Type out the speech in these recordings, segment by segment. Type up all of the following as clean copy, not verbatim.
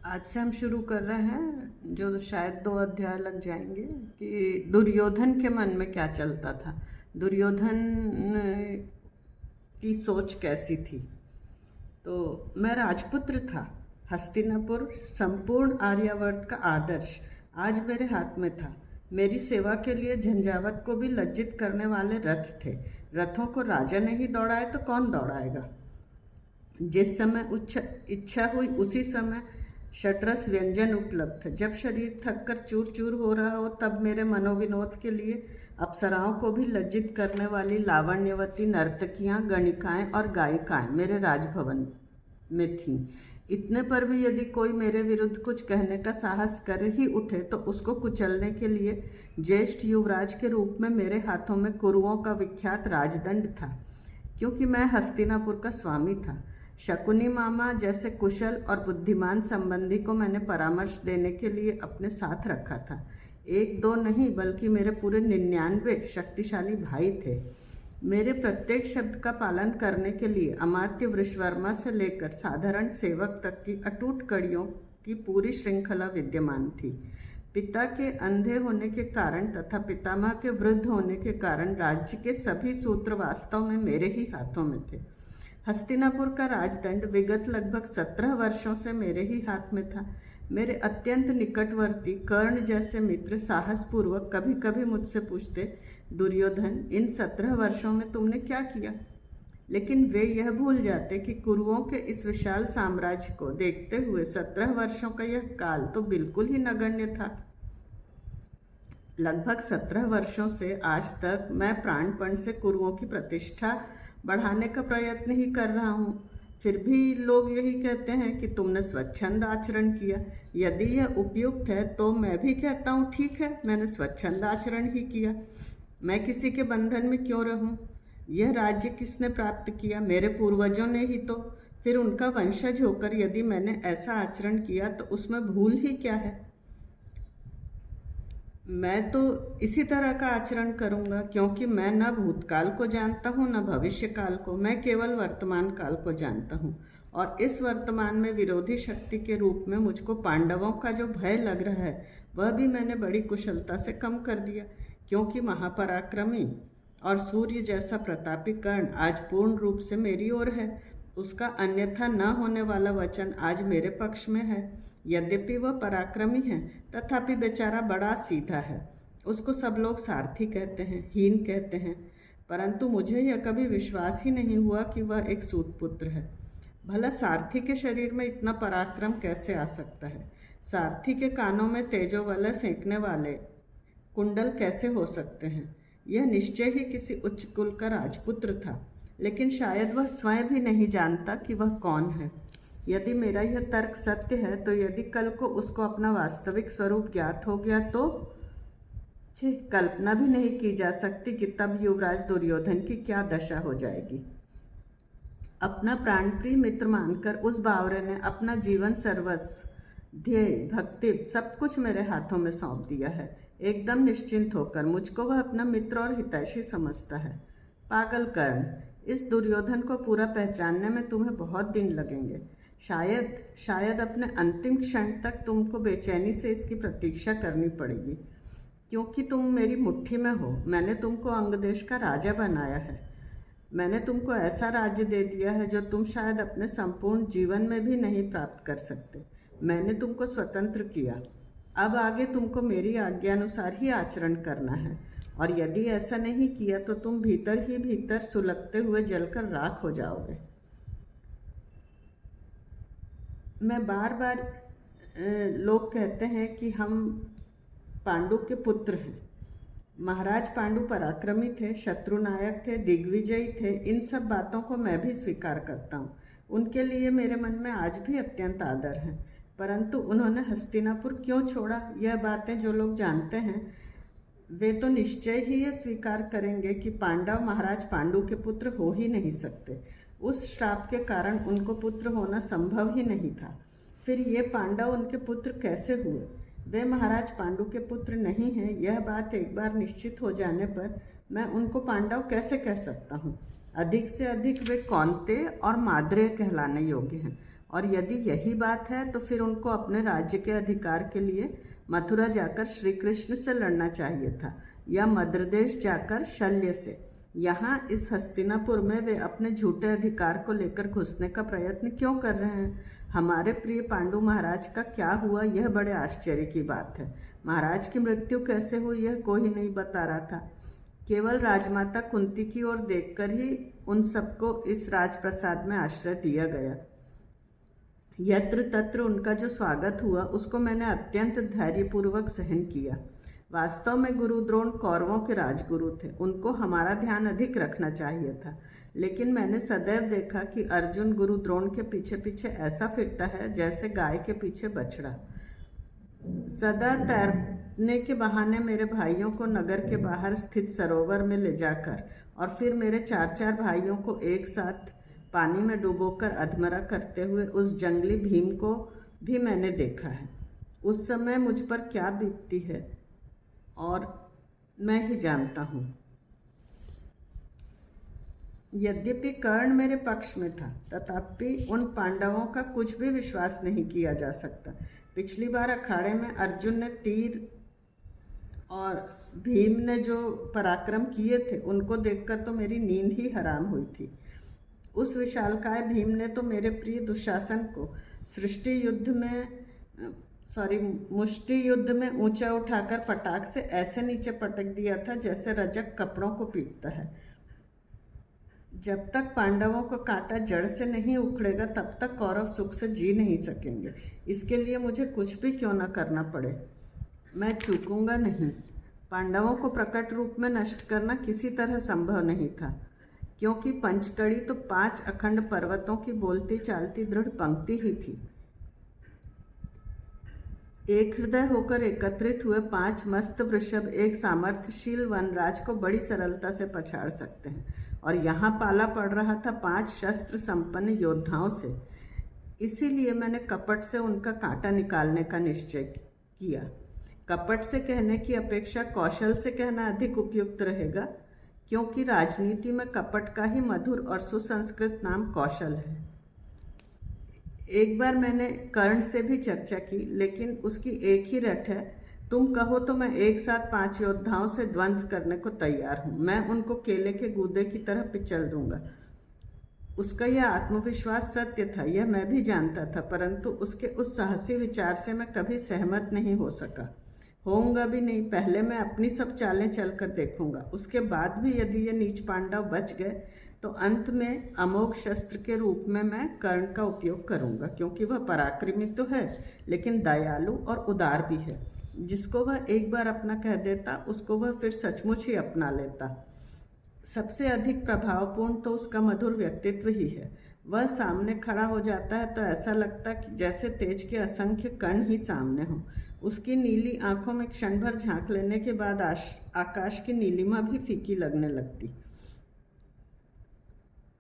आज से हम शुरू कर रहे हैं जो शायद 2 अध्याय लग जाएंगे कि दुर्योधन के मन में क्या चलता था। दुर्योधन की सोच कैसी थी। तो मैं राजपुत्र था। हस्तिनापुर संपूर्ण आर्यावर्त का आदर्श आज मेरे हाथ में था। मेरी सेवा के लिए झंझावत को भी लज्जित करने वाले रथ थे। रथों को राजा नहीं दौड़ाए तो कौन दौड़ाएगा। जिस समय इच्छा हुई उसी समय शतरस व्यंजन उपलब्ध। जब शरीर थककर चूर चूर हो रहा हो तब मेरे मनोविनोद के लिए अप्सराओं को भी लज्जित करने वाली लावण्यवती नर्तकियां, गणिकाएं और गायिकाएं मेरे राजभवन में थीं। इतने पर भी यदि कोई मेरे विरुद्ध कुछ कहने का साहस कर ही उठे तो उसको कुचलने के लिए ज्येष्ठ युवराज के रूप में मेरे हाथों में कुरुओं का विख्यात राजदंड था, क्योंकि मैं हस्तिनापुर का स्वामी था। शकुनी मामा जैसे कुशल और बुद्धिमान संबंधी को मैंने परामर्श देने के लिए अपने साथ रखा था। 1-2 नहीं बल्कि मेरे पूरे 99 शक्तिशाली भाई थे। मेरे प्रत्येक शब्द का पालन करने के लिए अमात्य वृषवर्मा से लेकर साधारण सेवक तक की अटूट कड़ियों की पूरी श्रृंखला विद्यमान थी। पिता के अंधे होने के कारण तथा पितामह के वृद्ध होने के कारण राज्य के सभी सूत्र वास्तव में मेरे ही हाथों में थे। हस्तिनापुर का राजदंड विगत लगभग 17 वर्षों से मेरे ही हाथ में था। मेरे अत्यंत निकटवर्ती कर्ण जैसे मित्र साहसपूर्वक कभी कभी मुझसे पूछते, दुर्योधन, इन 17 वर्षों में तुमने क्या किया? लेकिन वे यह भूल जाते कि कुरुओं के इस विशाल साम्राज्य को देखते हुए 17 वर्षों का यह काल तो बिल्कुल ही नगण्य था। लगभग 17 वर्षों से आज तक मैं प्राणपण से कुरुओं की प्रतिष्ठा बढ़ाने का प्रयत्न ही कर रहा हूँ। फिर भी लोग यही कहते हैं कि तुमने स्वच्छंद आचरण किया। यदि यह उपयुक्त है तो मैं भी कहता हूँ, ठीक है, मैंने स्वच्छंद आचरण ही किया। मैं किसी के बंधन में क्यों रहूँ? यह राज्य किसने प्राप्त किया? मेरे पूर्वजों ने ही तो। फिर उनका वंशज होकर यदि मैंने ऐसा आचरण किया तो उसमें भूल ही क्या है? मैं तो इसी तरह का आचरण करूंगा, क्योंकि मैं न भूतकाल को जानता हूँ न भविष्य काल को। मैं केवल वर्तमान काल को जानता हूँ, और इस वर्तमान में विरोधी शक्ति के रूप में मुझको पांडवों का जो भय लग रहा है वह भी मैंने बड़ी कुशलता से कम कर दिया, क्योंकि महापराक्रमी और सूर्य जैसा प्रतापी कर्ण आज पूर्ण रूप से मेरी ओर है। उसका अन्यथा न होने वाला वचन आज मेरे पक्ष में है। यद्यपि वह पराक्रमी है तथापि बेचारा बड़ा सीधा है। उसको सब लोग सारथी कहते हैं, हीन कहते हैं, परंतु मुझे यह कभी विश्वास ही नहीं हुआ कि वह एक सूतपुत्र है। भला सारथी के शरीर में इतना पराक्रम कैसे आ सकता है? सारथी के कानों में तेजोवलय फेंकने वाले कुंडल कैसे हो सकते हैं? यह निश्चय ही किसी उच्च कुल का राजपुत्र था, लेकिन शायद वह स्वयं भी नहीं जानता कि वह कौन है। यदि मेरा यह तर्क सत्य है तो यदि कल को उसको अपना वास्तविक स्वरूप ज्ञात हो गया तो कल्पना भी नहीं की जा सकती कि तब युवराज दुर्योधन की क्या दशा हो जाएगी। अपना प्राणप्रिय मित्र मानकर उस बावरे ने अपना जीवन सर्वस्व, ध्येय, भक्ति सब कुछ मेरे हाथों में सौंप दिया है। एकदम निश्चिंत होकर मुझको वह अपना मित्र और हितैषी समझता है। पागल कर्ण, इस दुर्योधन को पूरा पहचानने में तुम्हें बहुत दिन लगेंगे। शायद अपने अंतिम क्षण तक तुमको बेचैनी से इसकी प्रतीक्षा करनी पड़ेगी, क्योंकि तुम मेरी मुट्ठी में हो। मैंने तुमको अंगदेश का राजा बनाया है। मैंने तुमको ऐसा राज्य दे दिया है जो तुम शायद अपने संपूर्ण जीवन में भी नहीं प्राप्त कर सकते। मैंने तुमको स्वतंत्र किया। अब आगे तुमको मेरी आज्ञा अनुसार ही आचरण करना है, और यदि ऐसा नहीं किया तो तुम भीतर ही भीतर सुलगते हुए जलकर राख हो जाओगे। मैं बार बार लोग कहते हैं कि हम पांडु के पुत्र हैं। महाराज पांडु पराक्रमी थे, शत्रुनायक थे, दिग्विजयी थे। इन सब बातों को मैं भी स्वीकार करता हूँ। उनके लिए मेरे मन में आज भी अत्यंत आदर है। परंतु उन्होंने हस्तिनापुर क्यों छोड़ा, यह बातें जो लोग जानते हैं वे तो निश्चय ही यह स्वीकार करेंगे कि पांडव महाराज पांडु के पुत्र हो ही नहीं सकते। उस श्राप के कारण उनको पुत्र होना संभव ही नहीं था। फिर ये पांडव उनके पुत्र कैसे हुए? वे महाराज पांडु के पुत्र नहीं हैं। यह बात एक बार निश्चित हो जाने पर मैं उनको पांडव कैसे कह सकता हूँ? अधिक से अधिक वे कौन्तेय और माद्रेय कहलाने योग्य हैं। और यदि यही बात है तो फिर उनको अपने राज्य के अधिकार के लिए मथुरा जाकर श्री कृष्ण से लड़ना चाहिए था, या मद्रदेश जाकर शल्य से। यहाँ इस हस्तिनापुर में वे अपने झूठे अधिकार को लेकर घुसने का प्रयत्न क्यों कर रहे हैं? हमारे प्रिय पांडु महाराज का क्या हुआ, यह बड़े आश्चर्य की बात है। महाराज की मृत्यु कैसे हुई यह कोई नहीं बता रहा था। केवल राजमाता कुंती की ओर देखकर ही उन सबको इस राजप्रसाद में आश्रय दिया गया। यत्र तत्र उनका जो स्वागत हुआ उसको मैंने अत्यंत धैर्यपूर्वक सहन किया। वास्तव में गुरु द्रोण कौरवों के राजगुरु थे, उनको हमारा ध्यान अधिक रखना चाहिए था, लेकिन मैंने सदैव देखा कि अर्जुन गुरु द्रोण के पीछे पीछे ऐसा फिरता है जैसे गाय के पीछे बछड़ा। सदा तैरने के बहाने मेरे भाइयों को नगर के बाहर स्थित सरोवर में ले जाकर और फिर मेरे 4 भाइयों को एक साथ पानी में डुबोकर अधमरा करते हुए उस जंगली भीम को भी मैंने देखा है। उस समय मुझ पर क्या बीतती है और मैं ही जानता हूँ। यद्यपि कर्ण मेरे पक्ष में था, तथापि उन पांडवों का कुछ भी विश्वास नहीं किया जा सकता। पिछली बार अखाड़े में अर्जुन ने तीर और भीम ने जो पराक्रम किए थे उनको देखकर तो मेरी नींद ही हराम हुई थी। उस विशालकाय भीम ने तो मेरे प्रिय दुशासन को मुष्टि युद्ध में ऊंचा उठाकर पटाख से ऐसे नीचे पटक दिया था जैसे रजक कपड़ों को पीटता है। जब तक पांडवों को कांटा जड़ से नहीं उखड़ेगा तब तक कौरव सुख से जी नहीं सकेंगे। इसके लिए मुझे कुछ भी क्यों न करना पड़े, मैं चूकूंगा नहीं। पांडवों को प्रकट रूप में नष्ट करना किसी तरह संभव नहीं था, क्योंकि पंचकड़ी तो 5 अखंड पर्वतों की बोलती चालती दृढ़ पंक्ति ही थी। एक हृदय होकर एकत्रित हुए 5 मस्त वृषभ एक सामर्थ्यशील वनराज को बड़ी सरलता से पछाड़ सकते हैं, और यहाँ पाला पड़ रहा था 5 शस्त्र संपन्न योद्धाओं से। इसीलिए मैंने कपट से उनका कांटा निकालने का निश्चय किया। कपट से कहने की अपेक्षा कौशल से कहना अधिक उपयुक्त रहेगा, क्योंकि राजनीति में कपट का ही मधुर और सुसंस्कृत नाम कौशल है। एक बार मैंने कर्ण से भी चर्चा की, लेकिन उसकी एक ही रट है, तुम कहो तो मैं एक साथ 5 योद्धाओं से द्वंद्व करने को तैयार हूँ, मैं उनको केले के गूदे की तरह पिचल दूंगा। उसका यह आत्मविश्वास सत्य था, यह मैं भी जानता था, परंतु उसके उस साहसी विचार से मैं कभी सहमत नहीं हो सका, होऊंगा भी नहीं। पहले मैं अपनी सब चालें चलकर देखूंगा, उसके बाद भी यदि ये नीच पांडव बच गए तो अंत में अमोघ शस्त्र के रूप में मैं कर्ण का उपयोग करूंगा, क्योंकि वह पराक्रमी तो है लेकिन दयालु और उदार भी है। जिसको वह एक बार अपना कह देता उसको वह फिर सचमुच ही अपना लेता। सबसे अधिक प्रभावपूर्ण तो उसका मधुर व्यक्तित्व ही है। वह सामने खड़ा हो जाता है तो ऐसा लगता कि जैसे तेज के असंख्य कण ही सामने हों। उसकी नीली आंखों में क्षण भर झांक लेने के बाद आकाश की नीलिमा भी फीकी लगने लगती।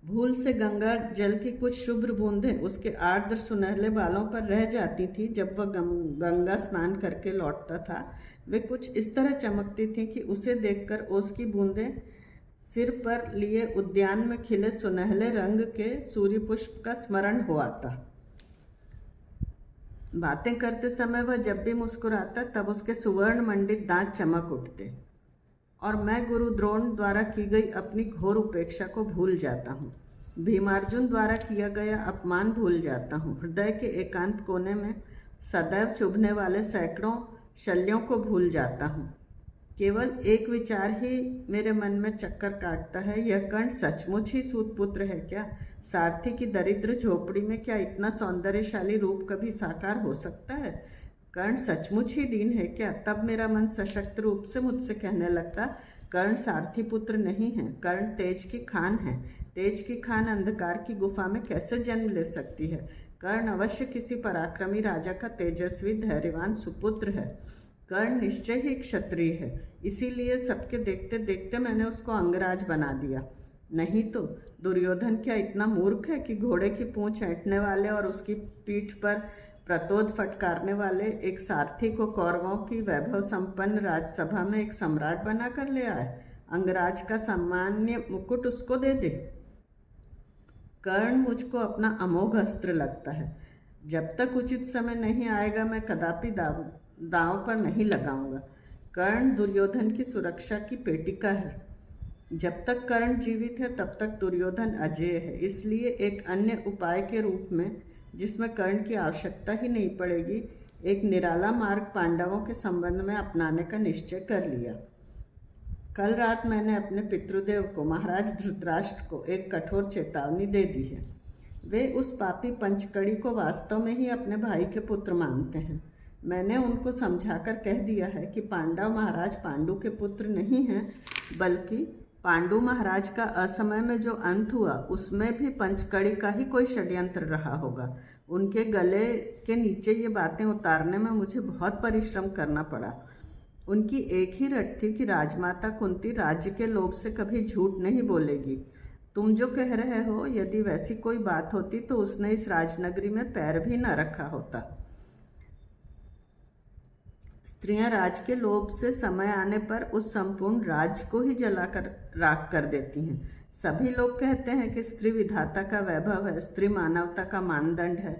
भूल से गंगा जल की कुछ शुभ्र बूंदें उसके आर्द्र सुनहले बालों पर रह जाती थी जब वह गंगा स्नान करके लौटता था। वे कुछ इस तरह चमकती थीं कि उसे देखकर ओस की बूंदें सिर पर लिए उद्यान में खिले सुनहले रंग के सूर्य पुष्प का स्मरण हो आता। बातें करते समय वह जब भी मुस्कुराता तब उसके सुवर्ण मंडित दांत चमक उठते, और मैं गुरु द्रोण द्वारा की गई अपनी घोर उपेक्षा को भूल जाता हूँ। भीमार्जुन द्वारा किया गया अपमान भूल जाता हूँ। हृदय के एकांत कोने में सदैव चुभने वाले सैकड़ों शल्यों को भूल जाता हूँ। केवल एक विचार ही मेरे मन में चक्कर काटता है, यह कर्ण सचमुच ही सूतपुत्र है क्या? सारथी की दरिद्र झोपड़ी में क्या इतना सौंदर्यशाली रूप कभी साकार हो सकता है? कर्ण सचमुच ही दीन है क्या? तब मेरा मन सशक्त रूप से मुझसे कहने लगता, कर्ण सारथी पुत्र नहीं है, कर्ण तेज की खान है। तेज की खान अंधकार की गुफा में कैसे जन्म ले सकती है? कर्ण अवश्य किसी पराक्रमी राजा का तेजस्वी धैर्यवान सुपुत्र है। कर्ण निश्चय ही क्षत्रिय है, इसीलिए सबके देखते देखते मैंने उसको अंगराज बना दिया। नहीं तो दुर्योधन क्या इतना मूर्ख है कि घोड़े की पूंछ ऐंठने वाले और उसकी पीठ पर प्रतोद फटकारने वाले एक सारथी को कौरवों की वैभव संपन्न राजसभा में एक सम्राट बनाकर ले आए? अंगराज का सामान्य मुकुट उसको दे दे। कर्ण मुझको अपना अमोघ अस्त्र लगता है। जब तक उचित समय नहीं आएगा मैं कदापि दांव पर नहीं लगाऊंगा। कर्ण दुर्योधन की सुरक्षा की पेटिका है। जब तक कर्ण जीवित है तब तक दुर्योधन अजेय है। इसलिए एक अन्य उपाय के रूप में, जिसमें कर्ण की आवश्यकता ही नहीं पड़ेगी, एक निराला मार्ग पांडवों के संबंध में अपनाने का निश्चय कर लिया। कल रात मैंने अपने पितृदेव को, महाराज धृतराष्ट्र को, एक कठोर चेतावनी दे दी है। वे उस पापी पंचकड़ी को वास्तव में ही अपने भाई के पुत्र मानते हैं। मैंने उनको समझाकर कह दिया है कि पांडव महाराज पांडु के पुत्र नहीं हैं, बल्कि पांडु महाराज का असमय में जो अंत हुआ उसमें भी पंचकड़ी का ही कोई षड्यंत्र रहा होगा। उनके गले के नीचे ये बातें उतारने में मुझे बहुत परिश्रम करना पड़ा। उनकी एक ही रट थी कि राजमाता कुंती राज्य के लोभ से कभी झूठ नहीं बोलेगी। तुम जो कह रहे हो, यदि वैसी कोई बात होती तो उसने इस राजनगरी में पैर भी न रखा होता। स्त्रियां राज के लोभ से समय आने पर उस संपूर्ण राज्य को ही जलाकर राख कर देती हैं। सभी लोग कहते हैं कि स्त्री विधाता का वैभव है, स्त्री मानवता का मानदंड है।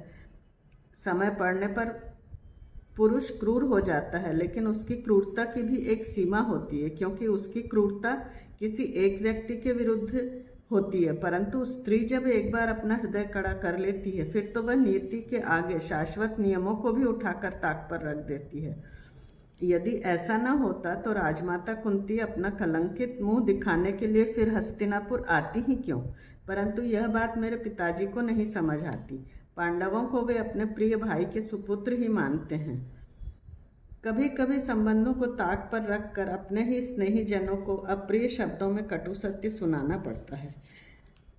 समय पड़ने पर पुरुष क्रूर हो जाता है, लेकिन उसकी क्रूरता की भी एक सीमा होती है, क्योंकि उसकी क्रूरता किसी एक व्यक्ति के विरुद्ध होती है। परंतु स्त्री जब एक बार अपना हृदय कड़ा कर लेती है, फिर तो वह नीति के आगे शाश्वत नियमों को भी उठाकर ताक पर रख देती है। यदि ऐसा न होता तो राजमाता कुंती अपना कलंकित मुंह दिखाने के लिए फिर हस्तिनापुर आती ही क्यों? परंतु यह बात मेरे पिताजी को नहीं समझ आती। पांडवों को वे अपने प्रिय भाई के सुपुत्र ही मानते हैं। कभी कभी संबंधों को ताक पर रखकर अपने ही स्नेही जनों को अप्रिय शब्दों में कटु सत्य सुनाना पड़ता है।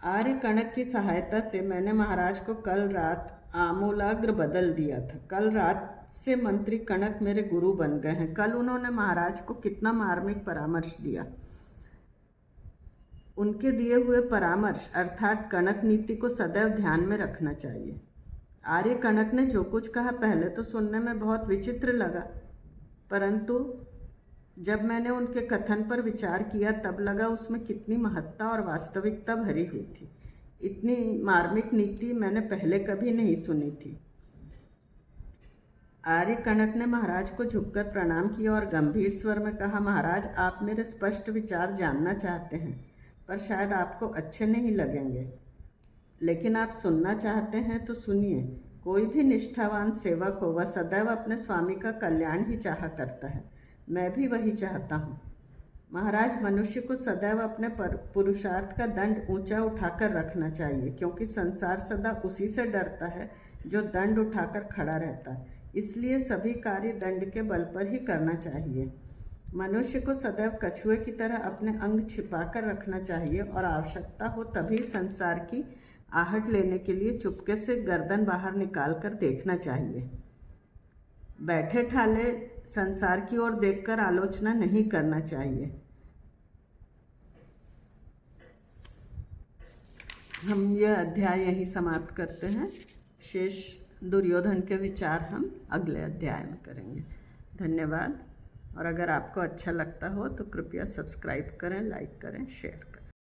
आर्य कणक की सहायता से मैंने महाराज को कल रात आमूलाग्र बदल दिया था। कल रात से मंत्री कणक मेरे गुरु बन गए हैं। कल उन्होंने महाराज को कितना मार्मिक परामर्श दिया। उनके दिए हुए परामर्श अर्थात कणक नीति को सदैव ध्यान में रखना चाहिए। आर्य कणक ने जो कुछ कहा पहले तो सुनने में बहुत विचित्र लगा, परंतु जब मैंने उनके कथन पर विचार किया तब लगा उसमें कितनी महत्ता और वास्तविकता भरी हुई थी। इतनी मार्मिक नीति मैंने पहले कभी नहीं सुनी थी। आर्य कणक ने महाराज को झुककर प्रणाम किया और गंभीर स्वर में कहा, महाराज आप मेरे स्पष्ट विचार जानना चाहते हैं, पर शायद आपको अच्छे नहीं लगेंगे, लेकिन आप सुनना चाहते हैं तो सुनिए। कोई भी निष्ठावान सेवक हो वह सदैव अपने स्वामी का कल्याण ही चाहा करता है। मैं भी वही चाहता हूँ। महाराज, मनुष्य को सदैव अपने पुरुषार्थ का दंड ऊंचा उठाकर रखना चाहिए, क्योंकि संसार सदा उसी से डरता है जो दंड उठाकर खड़ा रहता है। इसलिए सभी कार्य दंड के बल पर ही करना चाहिए। मनुष्य को सदैव कछुए की तरह अपने अंग छिपाकर रखना चाहिए और आवश्यकता हो तभी संसार की आहट लेने के लिए चुपके से गर्दन बाहर निकालकर देखना चाहिए। बैठे ठाले संसार की ओर देखकर आलोचना नहीं करना चाहिए। हम यह अध्याय यहीं समाप्त करते हैं। शेष दुर्योधन के विचार हम अगले अध्याय में करेंगे। धन्यवाद। और अगर आपको अच्छा लगता हो तो कृपया सब्सक्राइब करें, लाइक करें, शेयर करें।